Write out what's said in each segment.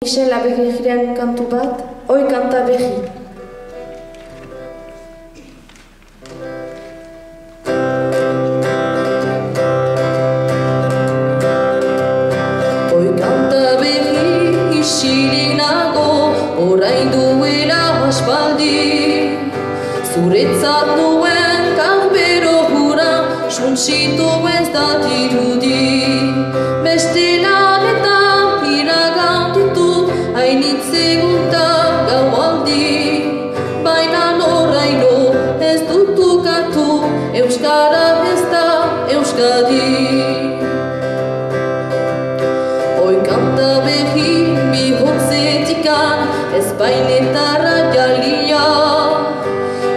Michel Abegiren kantu bat, oi kanta behi. Oi kanta behi isilik nago, orain duela aspaldi. Zuretzat nuen kanbero hura, suntsitu ez da dirudi. Beste lanetan iragan ditut, hainitz egunta gaualdi. Baina noraino ez dut ukatu, euskara ez da Euskadi. Oi kanta behi bihotzetikan, ez bainetara jalia.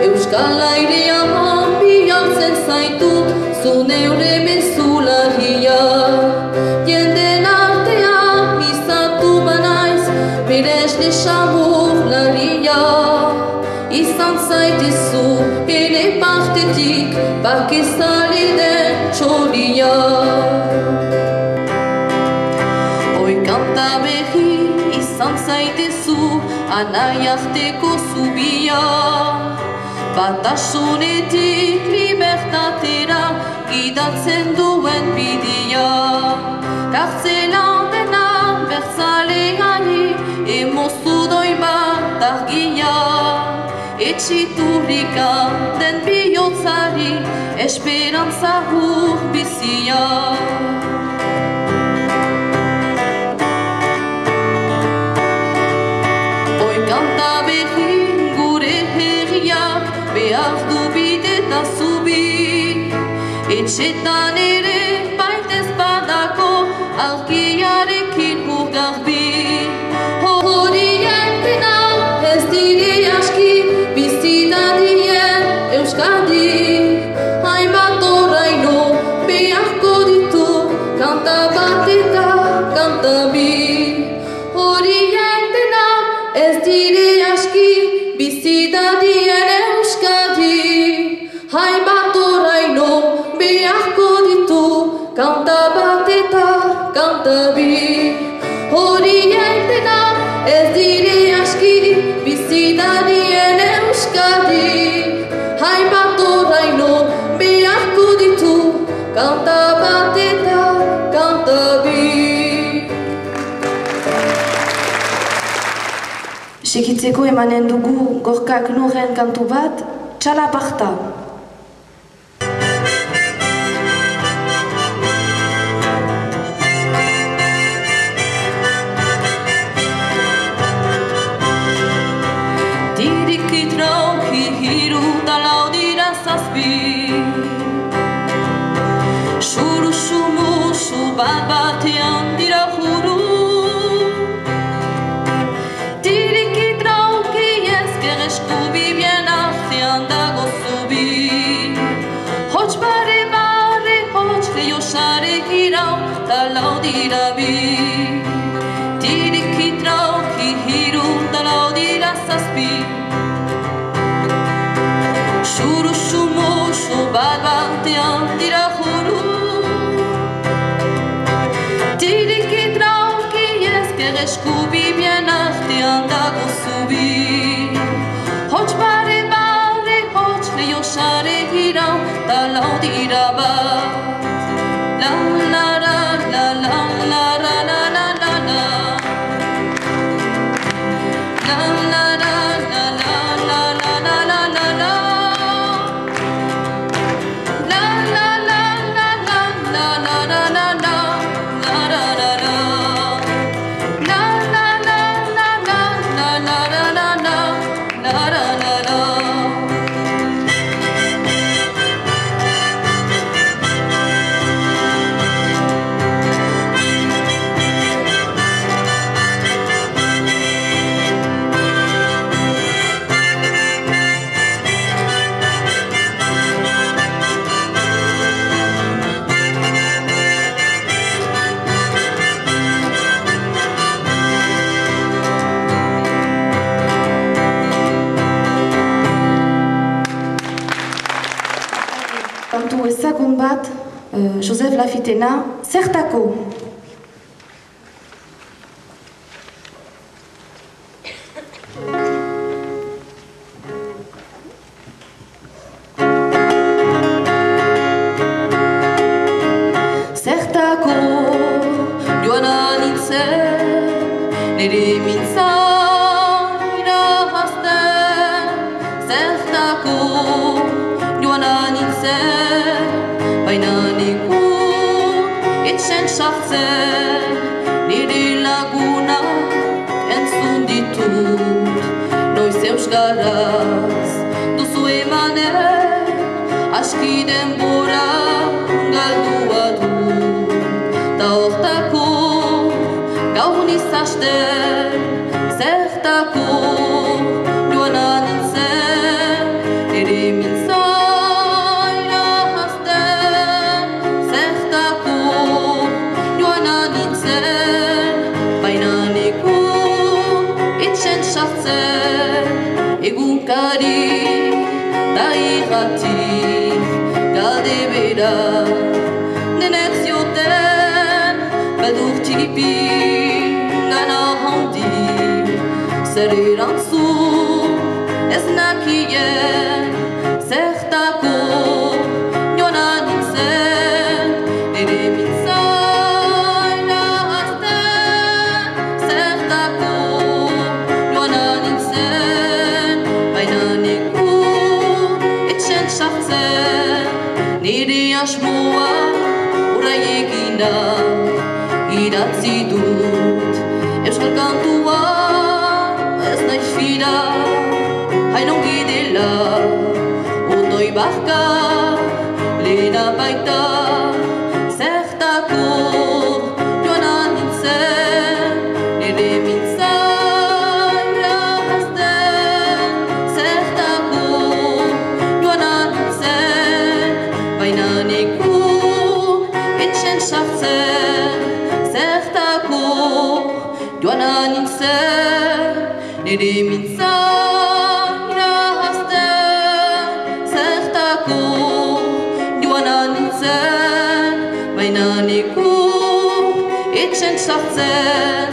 Euskal airean bialtzen zaitut, zu neure mezularia. Jenden artean izatu banaiz, beresne samurlaria. Izan zaitezu ere partetik, bakezale den txoria. Oi kanta behi izan zaitezu, anai arteko zubia. Batasunetik libertatera gidatzen duen bidea. Kartzelan dena bertzaleari, emozu doi bat argia. Etxiturrika den bihotzari, esperantza hur bizia. Oi kanta behi gure herriak, behar du bide eta zubi. Etxetan ere baitez badako, argiarekin hurgarbi. Horien dena ez dire aski, bizitadien Euskadi. Hainbat oraino beharko ditu, kanta bat eta kanta bi. Horien dena ez dire aski, bizitadien Euskadi. Hainbat oraino beharko ditu, kanta bat eta kanta bi. Horien dena ez dire aski, bizitadien Euskadi. Hainbat oraino beharko ditu, kanta bat eta kanta bi. Segitzeko emanen dugu Gorkak Noren kantu bat, Txalaparta. Dirikit rauki hiru talau dira zazpi. Suru sumusu bat batean dira juru. Dirikit rauki ezker eskubi bien artean dago zubi. Hots bare, hots leiosare girau talau dira bi. Dirikit rauki hiru talau dira zazpi. Shuru shumushu bat batean dira juru. Dirikit rauki ezker eskubi bien artean dago zubi. Hots bare, hots leiosare girau talau dira bat. La la la la la la la la la la la. La la la la la la la la la la la. La la la la la la la la la la. La la la la. La la la la la la la la la la. La la la la. Kantu ezagun bat, Joseph Lafitena, zertako? nire mintzaira hasten, zertako joana nintzen, baina niku etxen sartzen, nire lagunak entzun ditut, noiz euskaraz duzu emanen, aski denbora galdua dut, ta hortako gaur nizasten, zertako joana nintzen, ere mintzaira hasten, zertako joana nintzen, baina niku etxen sartzen, egunkari da irratik gade bera, nenek zioten badur tipi gana handi, zer erantzun ez nakien, zertako joana nintzen, ere mintzaira hasten, zertako joana nintzen, baina niku etxen sartzen, nire asmoa urrai egina idatzi dut, euskal kantua ez naiz fida, hainongi dela, ondoi barka lehena baita, zertako joana nintzen, nire mintzaira hasten, zertako joana nintzen, baina niku etxen sartzen, zertako joana nintzen, nire mintzaira hasten, zertako joana nintzen, baina niku etxen sartzen,